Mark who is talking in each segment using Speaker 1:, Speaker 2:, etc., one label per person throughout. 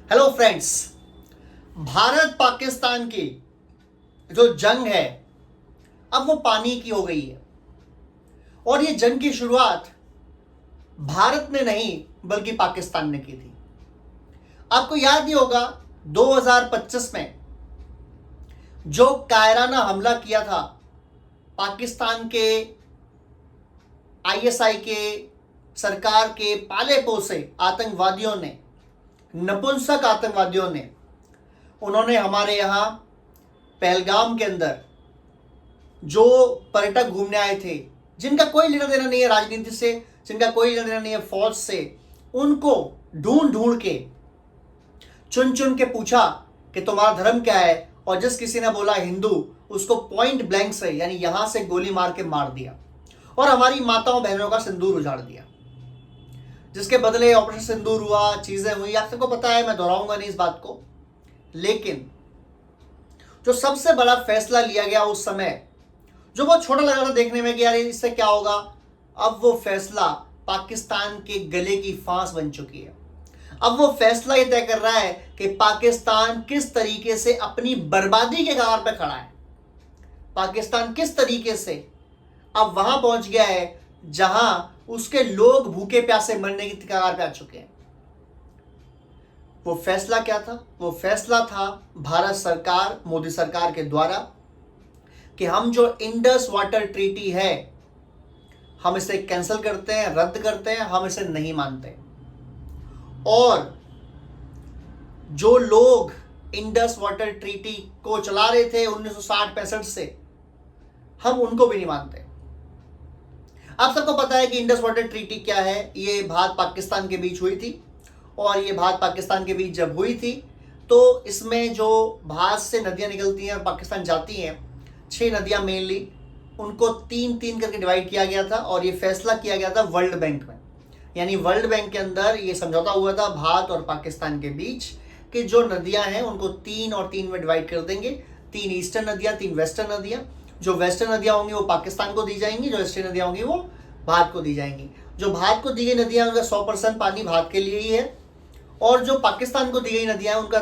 Speaker 1: Hello friends. Bharat Pakistan की जो जंग है अब वो पानी की हो गई है और ये जंग की शुरुआत भारत ने नहीं बल्कि पाकिस्तान ने की थी। आपको याद ही होगा 2025 में जो कायराना हमला किया था पाकिस्तान के आईएसआई के सरकार के पाले पोसे आतंकवादियों ने, नपुंसक आतंकवादियों ने, उन्होंने हमारे यहाँ पहलगाम के अंदर जो पर्यटक घूमने आए थे, जिनका कोई लेना देना नहीं है राजनीति से, जिनका कोई लेना देना नहीं है फौज से, उनको ढूंढ ढूंढ के चुन चुन के पूछा कि तुम्हारा धर्म क्या है, और जिस किसी ने बोला हिंदू, उसको पॉइंट ब्लैंक से यानी यहां से गोली मार के मार दिया और हमारी माताओं बहनों का सिंदूर उजाड़ दिया। जिसके बदले ऑपरेशन सिंदूर हुआ, चीजें हुई, आप सबको पता है, मैं दोहराऊंगा नहीं इस बात को। लेकिन जो सबसे बड़ा फैसला लिया गया उस समय, जो बहुत छोटा लगा था देखने में कि यार इससे क्या होगा, अब वो फैसला पाकिस्तान के गले की फांस बन चुकी है। अब वो फैसला ये तय कर रहा है कि पाकिस्तान किस तरीके से अपनी बर्बादी के कगार पे खड़ा है। पाकिस्तान किस तरीके से अब वहां पहुंच गया है जहां उसके लोग भूखे प्यासे मरने की कगार पे आ चुके हैं। वो फैसला क्या था? वो फैसला था भारत सरकार, मोदी सरकार के द्वारा, कि हम जो इंडस वाटर ट्रीटी है हम इसे कैंसिल करते हैं, रद्द करते हैं, हम इसे नहीं मानते। और जो लोग इंडस वाटर ट्रीटी को चला रहे थे 1960-65 से, हम उनको भी नहीं मानते। आप सबको पता है कि इंडस वाटर ट्रीटी क्या है। ये भारत पाकिस्तान के बीच हुई थी, और ये भारत पाकिस्तान के बीच जब हुई थी तो इसमें जो भारत से नदियां निकलती हैं और पाकिस्तान जाती हैं, 6 नदियां मेनली, उनको 3-3 करके डिवाइड किया गया था। और ये फैसला किया गया था वर्ल्ड बैंक में, यानी वर्ल्ड बैंक के अंदर ये समझौता हुआ था भारत और पाकिस्तान के बीच कि जो नदियां हैं उनको 3 और 3 में डिवाइड कर देंगे। 3 ईस्टर्न नदियां, 3 वेस्टर्न नदियां। जो वेस्टर्न नदियां होंगी वो पाकिस्तान को दी जाएंगी, जो ईस्टर्न नदियां होंगी वो भारत को दी जाएंगी। जो भारत को दी गई नदियां, उनका 100% पानी भारत के लिए ही है, और जो पाकिस्तान को दी गई नदियां उनका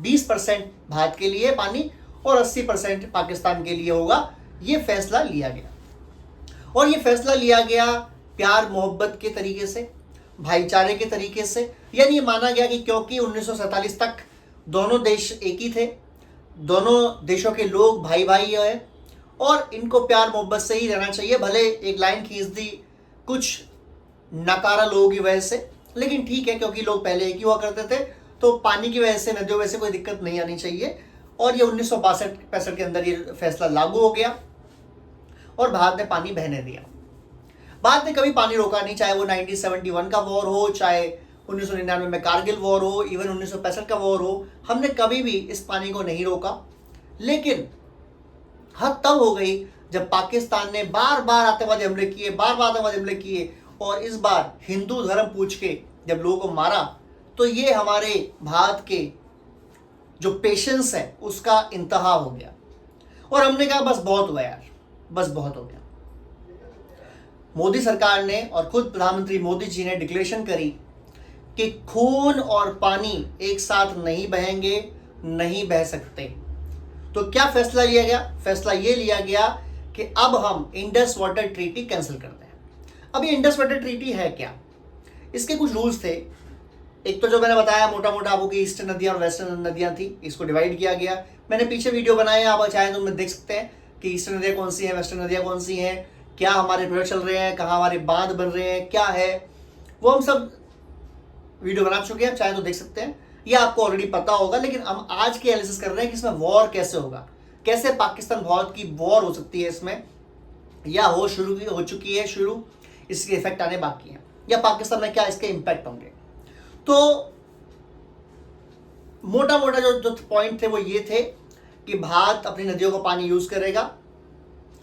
Speaker 1: 20% भारत के लिए पानी और 80% पाकिस्तान के लिए होगा। ये फैसला लिया गया, और ये फैसला लिया गया प्यार मोहब्बत के तरीके से, भाईचारे के तरीके से। यानी ये माना गया कि क्योंकि 1947 तक दोनों देश एक ही थे, दोनों देशों के लोग भाई भाई है, और इनको प्यार मोहब्बत से ही रहना चाहिए। भले एक लाइन खींच दी कुछ नकारा लोगों की वजह से, लेकिन ठीक है, क्योंकि लोग पहले एक ही हुआ करते थे, तो पानी की वजह से, नदियों वजह से कोई दिक्कत नहीं आनी चाहिए। और ये 1962-65 के अंदर ये फैसला लागू हो गया और भारत ने पानी बहने दिया। भारत ने कभी पानी रोका नहीं, चाहे वो 1971 का वॉर हो, चाहे 1999 में कारगिल वॉर हो, इवन 1965 का वॉर हो, हमने कभी भी इस पानी को नहीं रोका। लेकिन हद तब हो गई जब पाकिस्तान ने बार बार आतंकवादी हमले किए, और इस बार हिंदू धर्म पूछ के जब लोगों को मारा, तो ये हमारे भारत के जो पेशेंस है उसका इंतहा हो गया, और हमने कहा बस बहुत हुआ यार, बस बहुत हो गया। मोदी सरकार ने और खुद प्रधानमंत्री मोदी जी ने डिक्लेरेशन करी कि खून और पानी एक साथ नहीं बहेंगे, नहीं बह सकते। तो क्या फैसला लिया गया? फैसला ये लिया गया कि अब हम इंडस वाटर ट्रीटी कैंसिल करते हैं। अब ये इंडस वाटर ट्रीटी है क्या? इसके कुछ रूल्स थे। एक तो जो मैंने बताया मोटा मोटा आपको कि ईस्टर्न नदियां और वेस्टर्न नदियां थी, इसको डिवाइड किया गया। मैंने पीछे वीडियो बनाए, आप चाहें तो उनमें देख सकते हैं कि ईस्टर्न नदियां कौन सी हैं, वेस्टर्न नदियां कौन सी हैं, क्या हमारे प्रोजेक्ट चल रहे हैं, कहाँ हमारे बांध बन रहे हैं, क्या है, वो हम सब वीडियो बना चुके हैं, चाहे तो देख सकते हैं। ये आपको ऑलरेडी पता होगा, लेकिन हम आज की एनालिसिस कर रहे हैं कि इसमें वॉर कैसे होगा, कैसे पाकिस्तान भारत की वॉर हो सकती है इसमें, या हो चुकी है शुरू, इसके इफेक्ट आने बाकी हैं, या पाकिस्तान में क्या इसके इंपैक्ट होंगे। तो मोटा मोटा जो पॉइंट थे वो ये थे कि भारत अपनी नदियों का पानी यूज करेगा,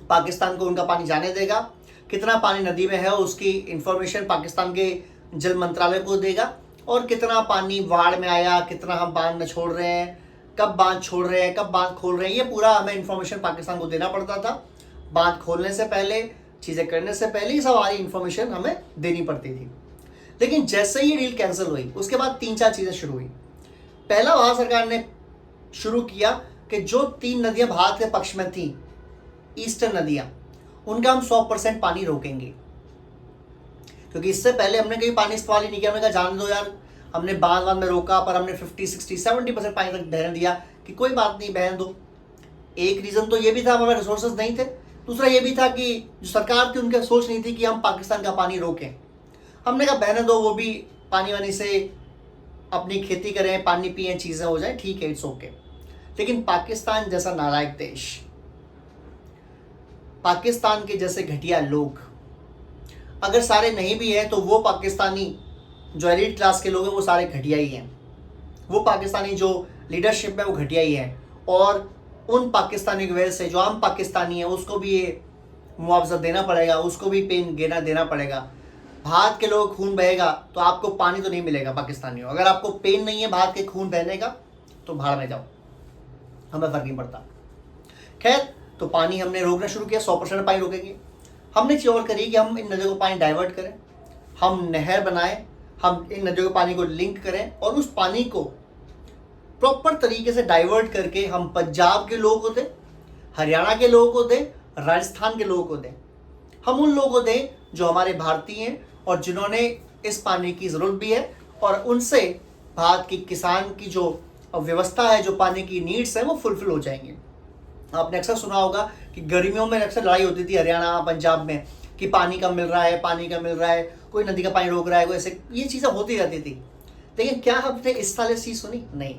Speaker 1: पाकिस्तान को उनका पानी जाने देगा, कितना पानी नदी में है उसकी इंफॉर्मेशन पाकिस्तान के जल मंत्रालय को देगा, और कितना पानी बाढ़ में आया, कितना हम बांध में छोड़ रहे हैं, कब बांध छोड़ रहे हैं, कब बांध खोल रहे हैं, ये पूरा हमें इंफॉर्मेशन पाकिस्तान को देना पड़ता था। बांध खोलने से पहले, चीज़ें करने से पहले, सब सारी इंफॉर्मेशन हमें देनी पड़ती थी। लेकिन जैसे ही ये डील कैंसिल हुई, उसके बाद 3-4 चीज़ें शुरू हुई। पहला भारत सरकार ने शुरू किया कि जो 3 नदियां भारत के पक्ष में थी, ईस्टर्न नदियां, उनका हम 100% पानी रोकेंगे। क्योंकि इससे पहले हमने कभी पानी इस्तेमाल ही नहीं किया। हमने कहा जाने दो यार, हमने बांध में रोका, पर हमने 50, 60, 70% पानी तक बहने दिया कि कोई बात नहीं, बहन दो। एक रीज़न तो ये भी था, हमारे रिसोर्सेज नहीं थे। दूसरा ये भी था कि जो सरकार थी उनकी सोच नहीं थी कि हम पाकिस्तान का पानी रोकें। हमने कहा बहने दो, वो भी पानी वानी से अपनी खेती करें, पानी पिए, चीज़ें हो जाए, ठीक है, इट्स ओके। लेकिन पाकिस्तान जैसा नालायक देश, पाकिस्तान के जैसे घटिया लोग, अगर सारे नहीं भी हैं तो वो पाकिस्तानी जो एलीट क्लास के लोग हैं वो सारे घटिया ही हैं। वो पाकिस्तानी जो लीडरशिप है वो घटिया ही है। और उन पाकिस्तानी की वजह से जो आम पाकिस्तानी है उसको भी ये मुआवजा देना पड़ेगा, उसको भी पेन देना पड़ेगा। भारत के लोग खून बहेगा तो आपको पानी तो नहीं मिलेगा पाकिस्तानियों। अगर आपको पेन नहीं है भारत के खून बहने का तो भाड़ में जाओ, हमें फर्क नहीं पड़ता। खैर, तो पानी हमने रोकना शुरू किया, 100% पानी रोकेंगे। हमने चीज़ और करी कि हम इन नदियों को पानी डाइवर्ट करें, हम नहर बनाएं, हम इन नदियों के पानी को लिंक करें और उस पानी को प्रॉपर तरीके से डाइवर्ट करके हम पंजाब के लोगों को दें, हरियाणा के लोगों को दें, राजस्थान के लोगों को दें। हम उन लोगों को दें जो हमारे भारतीय हैं और जिन्होंने इस पानी की ज़रूरत भी है, और उनसे भारत की किसान की जो व्यवस्था है, जो पानी की नीड्स है, वो फुलफिल हो जाएंगे। आपने अक्सर सुना होगा कि गर्मियों में अक्सर लड़ाई होती थी हरियाणा पंजाब में कि पानी कम मिल रहा है, पानी कम मिल रहा है, कोई नदी का पानी रोक रहा है, कोई ऐसे, ये चीज़ें होती रहती थी। लेकिन क्या हमने इस साल ऐसी सुनी? नहीं।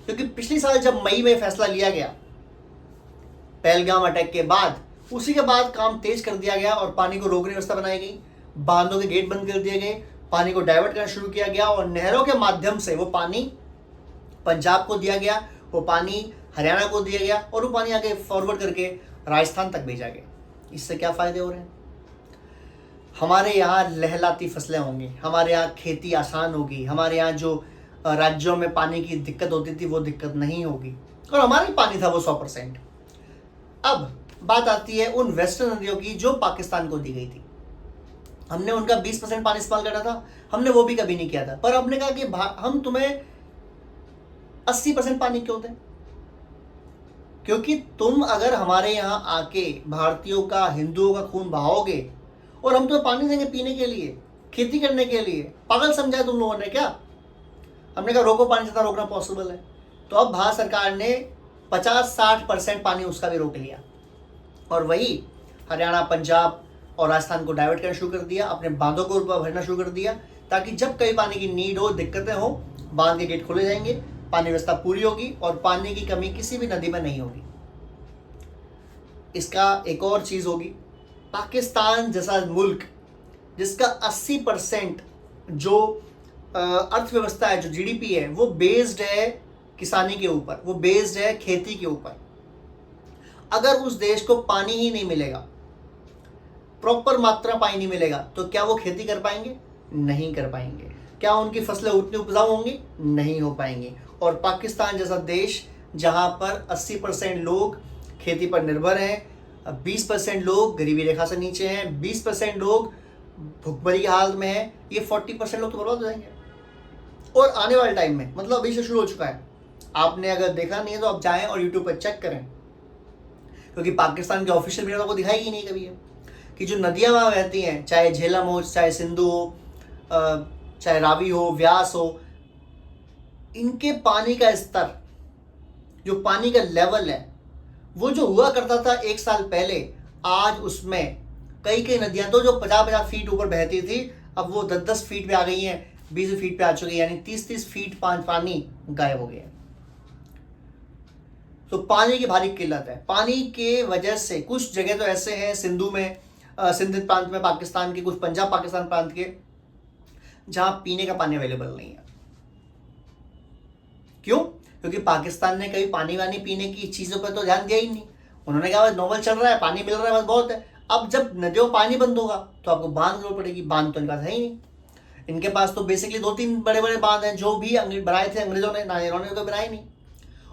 Speaker 1: क्योंकि पिछले साल जब मई में फैसला लिया गया पहलगाम अटैक के बाद, उसी के बाद काम तेज कर दिया गया और पानी को रोकने की व्यवस्था बनाई गई, बांधों के गेट बंद कर दिए गए, पानी को डाइवर्ट करना शुरू किया गया और नहरों के माध्यम से वो पानी पंजाब को दिया गया, वो पानी हरियाणा को दिया गया और वो पानी आगे फॉरवर्ड करके राजस्थान तक भेजा गया। इससे क्या फ़ायदे हो रहे हैं? हमारे यहाँ लहलाती फसलें होंगी, हमारे यहाँ खेती आसान होगी, हमारे यहाँ जो राज्यों में पानी की दिक्कत होती थी वो दिक्कत नहीं होगी, और हमारा ही पानी था वो 100%। अब बात आती है उन वेस्टर्न नदियों की जो पाकिस्तान को दी गई थी। हमने उनका 20% पानी इस्तेमाल करना था, हमने वो भी कभी नहीं किया था। पर हमने कहा कि हम तुम्हें 80% पानी क्यों दें? क्योंकि तुम अगर हमारे यहाँ आके भारतीयों का, हिंदुओं का खून बहाओगे और हम तुम्हें पानी देंगे पीने के लिए, खेती करने के लिए, पागल समझा है तुम लोगों ने क्या? हमने कहा रोको, पानी जितना रोकना पॉसिबल है। तो अब भारत सरकार ने 50-60% पानी उसका भी रोक लिया और वही हरियाणा, पंजाब और राजस्थान को डाइवर्ट करना शुरू कर दिया, अपने बांधों को भरना शुरू कर दिया, ताकि जब कभी पानी की नीड हो, दिक्कतें हो, बांध के गेट खोले जाएंगे, पानी व्यवस्था पूरी होगी और पानी की कमी किसी भी नदी में नहीं होगी। इसका एक और चीज़ होगी, पाकिस्तान जैसा मुल्क जिसका 80% जो अर्थव्यवस्था है, जो जीडीपी है, वो बेस्ड है किसानी के ऊपर, वो बेस्ड है खेती के ऊपर। अगर उस देश को पानी ही नहीं मिलेगा, प्रॉपर मात्रा पानी नहीं मिलेगा, तो क्या वो खेती कर पाएंगे? नहीं कर पाएंगे। क्या उनकी फसलें उतनी उपजाऊ होंगी? नहीं हो पाएंगी। और पाकिस्तान जैसा देश जहां पर 80% लोग खेती पर निर्भर हैं, 20% लोग गरीबी रेखा से नीचे हैं, 20% लोग भुखमरी की हालत में हैं, ये 40% लोग तो बर्बाद हो जाएंगे। और आने वाले टाइम में, मतलब अभी से शुरू हो चुका है, आपने अगर देखा नहीं है तो आप जाएं और यूट्यूब पर चेक करें, क्योंकि पाकिस्तान के ऑफिशियल मीडिया को दिखाई ही नहीं कभी है कि जो नदियाँ वहाँ बहती हैं, चाहे झेलम हो, चाहे सिंधु हो, चाहे रावी हो, व्यास हो, इनके पानी का स्तर, जो पानी का लेवल है, वो जो हुआ करता था 1 साल पहले, आज उसमें कई नदियां तो जो 50-50 फीट ऊपर बहती थी, अब वो 10-10 फीट पे आ गई हैं, 20 फीट पे आ चुकी है, यानी 30-30 फीट पानी गायब हो गया। तो पानी की भारी किल्लत है। पानी के वजह से कुछ जगह तो ऐसे हैं सिंधु में, सिंध प्रांत में पाकिस्तान के, कुछ पंजाब पाकिस्तान प्रांत के, जहां पीने का पानी अवेलेबल नहीं है। क्यों? क्योंकि पाकिस्तान ने कभी पानी वानी पीने की चीज़ों पर तो ध्यान दिया ही नहीं। उन्होंने कहा बस नॉर्मल चल रहा है, पानी मिल रहा है, बस बहुत है। अब जब नदियों में पानी बंद होगा तो आपको बांध जरूरत पड़ेगी, बांध तो इनके पास है ही नहीं। इनके पास तो बेसिकली 2-3 बड़े बड़े बांध हैं जो भी बनाए थे अंग्रेजों ने, ना इन्होंने तो बनाए नहीं।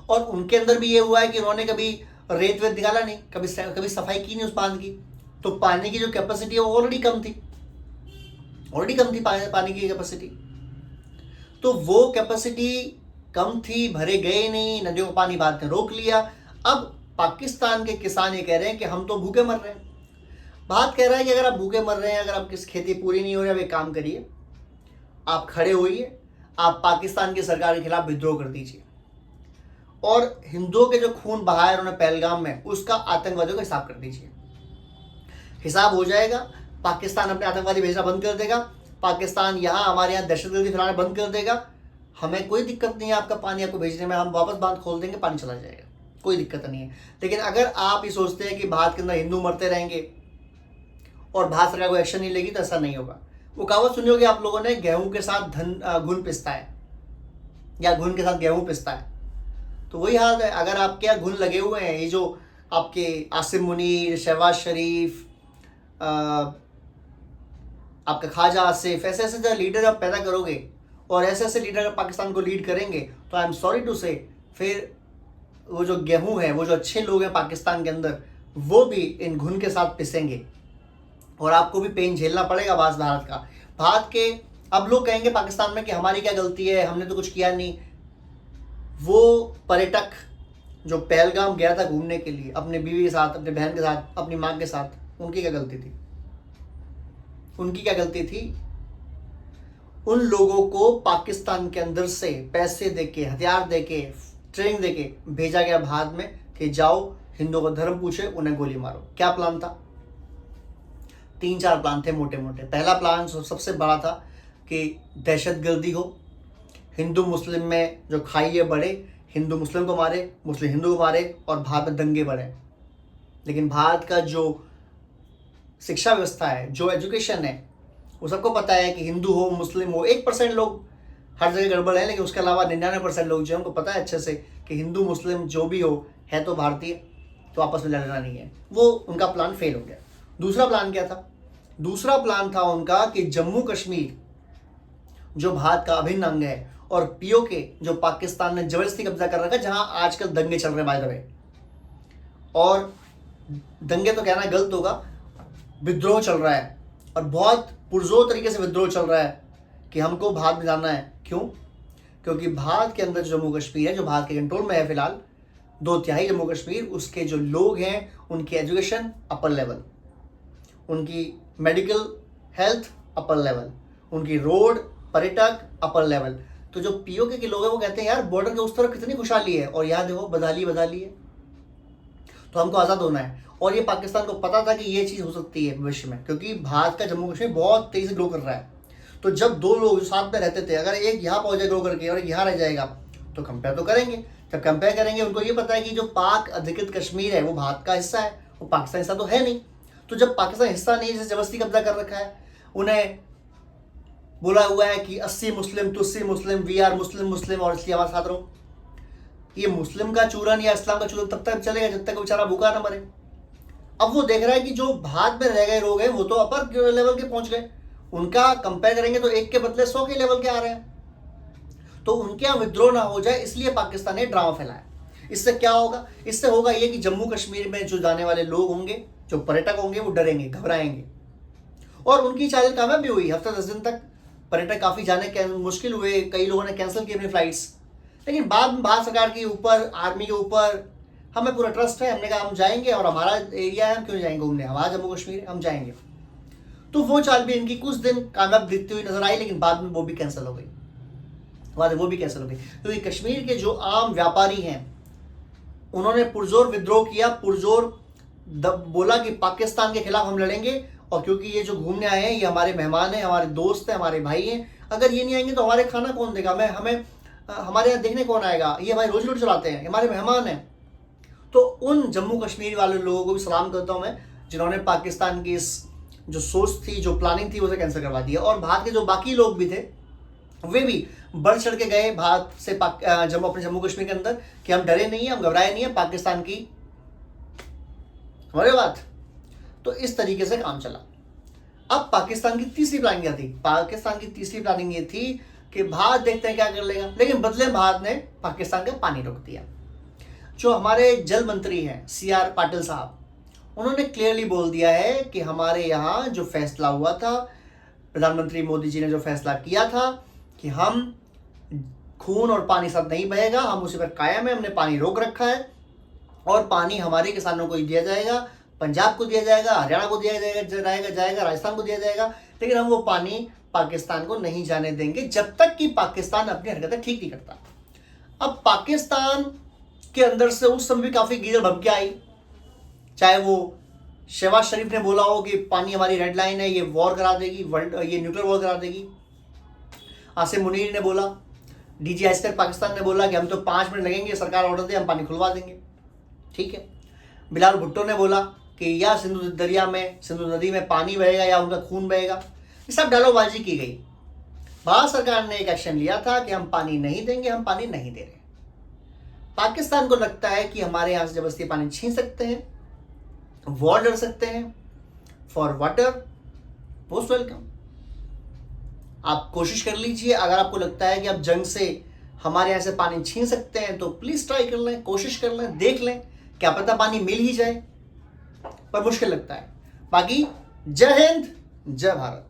Speaker 1: और उनके अंदर भी ये हुआ है कि उन्होंने कभी रेत वेत निकाला नहीं, कभी सफाई की नहीं उस बांध की। तो पानी की जो कैपेसिटी है वो ऑलरेडी कम थी पानी की कैपेसिटी। तो वो कैपेसिटी कम थी, भरे गए नहीं, नदियों का पानी भारत ने रोक लिया। अब पाकिस्तान के किसान ये कह रहे हैं कि हम तो भूखे मर रहे हैं। भारत कह रहा है कि अगर आप भूखे मर रहे हैं, अगर आपकी खेती पूरी नहीं हो रही, आप एक काम करिए, आप खड़े होइए, आप पाकिस्तान की सरकार के खिलाफ विद्रोह कर दीजिए और हिंदुओं के जो खून बहाया उन्होंने पहलगाम में, उसका आतंकवादियों का हिसाब कर दीजिए। हिसाब हो जाएगा, पाकिस्तान अपने आतंकवादी भेजना बंद कर देगा, पाकिस्तान यहाँ हमारे यहाँ दहशतगर्दी फैलाना बंद कर देगा। हमें कोई दिक्कत नहीं है आपका पानी आपको भेजने में, हम वापस बांध खोल देंगे, पानी चला जाएगा, कोई दिक्कत नहीं है। लेकिन अगर आप ये सोचते हैं कि भारत के अंदर हिंदू मरते रहेंगे और भारत सरकार को एक्शन नहीं लेगी, तो ऐसा नहीं होगा। वो कहावत सुनी होगी आप लोगों ने, गेहूं के साथ घुन पिसता है या घुन के साथ गेहूं पिसता है। तो वही हाल है, अगर आपके यहाँ घुन लगे हुए हैं, ये जो आपके आसिम मुनीर, शहबाज शरीफ, आपका ख्वाजा आसिफ, ऐसे ऐसे जो लीडर आप पैदा करोगे और ऐसे ऐसे लीडर अगर पाकिस्तान को लीड करेंगे, तो आई एम सॉरी टू से, फिर वो जो गेहूं है, वो जो अच्छे लोग हैं पाकिस्तान के अंदर, वो भी इन घुन के साथ पिसेंगे और आपको भी पेन झेलना पड़ेगा भारत का। भारत के अब लोग कहेंगे पाकिस्तान में कि हमारी क्या गलती है, हमने तो कुछ किया नहीं। वो पर्यटक जो पहलगाम गया था घूमने के लिए अपनी बीवी के साथ, अपने बहन के साथ, अपनी माँ के साथ, उनकी क्या गलती थी? उनकी क्या गलती थी? उन लोगों को पाकिस्तान के अंदर से पैसे देके, हथियार देके, ट्रेनिंग देके भेजा गया भारत में कि जाओ हिंदुओं का धर्म पूछे, उन्हें गोली मारो। क्या प्लान था? 3-4 प्लान थे मोटे मोटे। पहला प्लान सबसे बड़ा था कि दहशतगर्दी हो, हिंदू मुस्लिम में जो खाई है बढ़े, हिंदू मुस्लिम को मारे, मुस्लिम हिंदू को मारे और भारत में दंगे बढ़े। लेकिन भारत का जो शिक्षा व्यवस्था है, जो एजुकेशन है, वो सबको पता है कि हिंदू हो मुस्लिम हो, 1% लोग हर जगह गड़बड़ है, लेकिन उसके अलावा 99% लोग जो है उनको पता है अच्छे से कि हिंदू मुस्लिम जो भी हो है तो भारतीय, तो आपस में लड़ना नहीं है। वो उनका प्लान फेल हो गया। दूसरा प्लान क्या था? दूसरा प्लान था उनका कि जम्मू कश्मीर जो भारत का अभिन्न अंग है और पीओके जो पाकिस्तान ने जबरदस्ती कब्जा कर रखा है, जहां आजकल दंगे चल रहे हैं बाय द वे, और दंगे तो कहना गलत होगा, विद्रोह चल रहा है और बहुत पुरजोर तरीके से विद्रोह चल रहा है कि हमको भारत में जाना है। क्यों? क्योंकि भारत के अंदर जम्मू कश्मीर है, जो भारत के कंट्रोल में है फिलहाल, 2/3 जम्मू कश्मीर, उसके जो लोग हैं उनकी एजुकेशन अपर लेवल, उनकी मेडिकल हेल्थ अपर लेवल, उनकी रोड पर्यटक अपर लेवल। तो जो पीओके के लोग हैं वो कहते हैं यार बॉर्डर के उस तरफ कितनी खुशहाली है और यहाँ देखो बदहाली है, तो हमको आज़ाद होना है। और ये पाकिस्तान को पता था कि ये चीज़ हो सकती है भविष्य में, क्योंकि भारत का जम्मू कश्मीर बहुत तेज़ी से ग्रो कर रहा है। तो जब दो लोग जो साथ में रहते थे, अगर एक यहाँ पहुँच जाए ग्रो करके और एक यहाँ रह जाएगा, तो कंपेयर तो करेंगे। जब कंपेयर करेंगे, उनको ये पता है कि जो पाक अधिकृत कश्मीर है वो भारत का हिस्सा है, वो पाकिस्तान हिस्सा तो है नहीं। तो जब पाकिस्तान हिस्सा नहीं, जैसे जबरदस्ती कब्जा कर रखा है, उन्हें बोला हुआ है कि 80 मुस्लिम, तुस्सी मुस्लिम, वी आर मुस्लिम और इसलिए हमारे साथ रहो। ये मुस्लिम का चूरन या इस्लाम का चूरन तब तक चलेगा जब तक बेचारा भूखा ना मरे। अब वो देख रहा है कि जो भारत में रह गए लोग हैं वो तो अपर लेवल के पहुंच गए, उनका कंपेयर करेंगे तो 1 के बदले 100 के लेवल के आ रहे हैं, तो उनके यहाँ विद्रोह ना हो जाए, इसलिए पाकिस्तान ने ड्रामा फैलाया। इससे क्या होगा? इससे होगा ये कि जम्मू कश्मीर में जो जाने वाले लोग होंगे, जो पर्यटक होंगे, वो डरेंगे, घबराएंगे। और उनकी चाल कामयाब भी हुई। हफ्ता 10 दिन तक पर्यटक काफ़ी जाने मुश्किल हुए, कई लोगों ने कैंसिल की अपनी फ्लाइट्स। लेकिन बाद में भारत सरकार के ऊपर, आर्मी के ऊपर हमें पूरा ट्रस्ट है, हमने कहा हम जाएंगे और हमारा एरिया है, हम क्यों जाएंगे घूमने, हमारा जम्मू कश्मीर हम जाएंगे। तो वो चाल भी इनकी कुछ दिन कामयाब दिखती हुई नजर आई, लेकिन बाद में वो भी कैंसिल हो गई। क्योंकि कश्मीर के जो आम व्यापारी हैं उन्होंने पुरजोर विद्रोह किया, पुरजोर बोला कि पाकिस्तान के खिलाफ हम लड़ेंगे, और क्योंकि ये जो घूमने आए हैं ये हमारे मेहमान हैं, हमारे दोस्त हैं, हमारे भाई हैं, अगर ये नहीं आएंगे तो हमारे खाना कौन देगा, हमारे यहाँ देखने कौन आएगा, ये हमारी रोजी रोटी चलाते हैं, हमारे मेहमान हैं। तो उन जम्मू कश्मीर वाले लोगों को भी सलाम करता हूँ मैं, जिन्होंने पाकिस्तान की इस जो सोच थी, जो प्लानिंग थी, उसे कैंसिल करवा दिया। और भारत के जो बाकी लोग भी थे वे भी बढ़ चढ़ के गए भारत से अपने जम्मू कश्मीर के अंदर कि हम डरे नहीं है, हम घबराए नहीं है, पाकिस्तान की हमारी बात। तो इस तरीके से काम चला। अब पाकिस्तान की तीसरी प्लानिंग क्या थी? पाकिस्तान की तीसरी प्लानिंग ये थी कि भारत देखते हैं क्या कर लेगा, लेकिन बदले भारत ने पाकिस्तान का पानी रोक दिया। जो हमारे जल मंत्री हैं CR पाटिल साहब, उन्होंने क्लियरली बोल दिया है कि हमारे यहाँ जो फैसला हुआ था, प्रधानमंत्री मोदी जी ने जो फैसला किया था कि हम खून और पानी साथ नहीं बहेगा, हम उसी पर कायम है, हमने पानी रोक रखा है और पानी हमारे किसानों को ही दिया जाएगा, पंजाब को दिया जाएगा, हरियाणा को दिया जाएगा, राजस्थान को दिया जाएगा, लेकिन हम वो पानी पाकिस्तान को नहीं जाने देंगे जब तक कि पाकिस्तान अपनी हरकतें ठीक नहीं करता। अब पाकिस्तान के अंदर से उस समय भी काफ़ी गीदड़ भभकियाँ आई, चाहे वो शहबाज शरीफ ने बोला हो कि पानी हमारी रेड लाइन है, ये वॉर करा देगी, वर्ल्ड ये न्यूक्लियर वॉर करा देगी। आसिम मुनीर ने बोला, डीजी आइस्कर पाकिस्तान ने बोला कि हम तो 5 मिनट लगेंगे, सरकार ऑर्डर दे हम पानी खुलवा देंगे, ठीक है। बिलाल भुट्टो ने बोला कि या सिंधु दरिया में, सिंधु नदी में पानी बहेगा या उनका खून बहेगा। ये सब डालोबाजी की गई। भारत सरकार ने एक एक्शन लिया था कि हम पानी नहीं देंगे, हम पानी नहीं दे रहे। पाकिस्तान को लगता है कि हमारे यहाँ से जबरदस्ती पानी छीन सकते हैं, वॉर लड़ सकते हैं, फॉर वाटर मोस्ट वेलकम। आप कोशिश कर लीजिए, अगर आपको लगता है कि आप जंग से हमारे यहाँ से पानी छीन सकते हैं तो प्लीज ट्राई कर लें, कोशिश कर लें, देख लें, क्या पता पानी मिल ही जाए, पर मुश्किल लगता है। बाकी जय हिंद, जय भारत।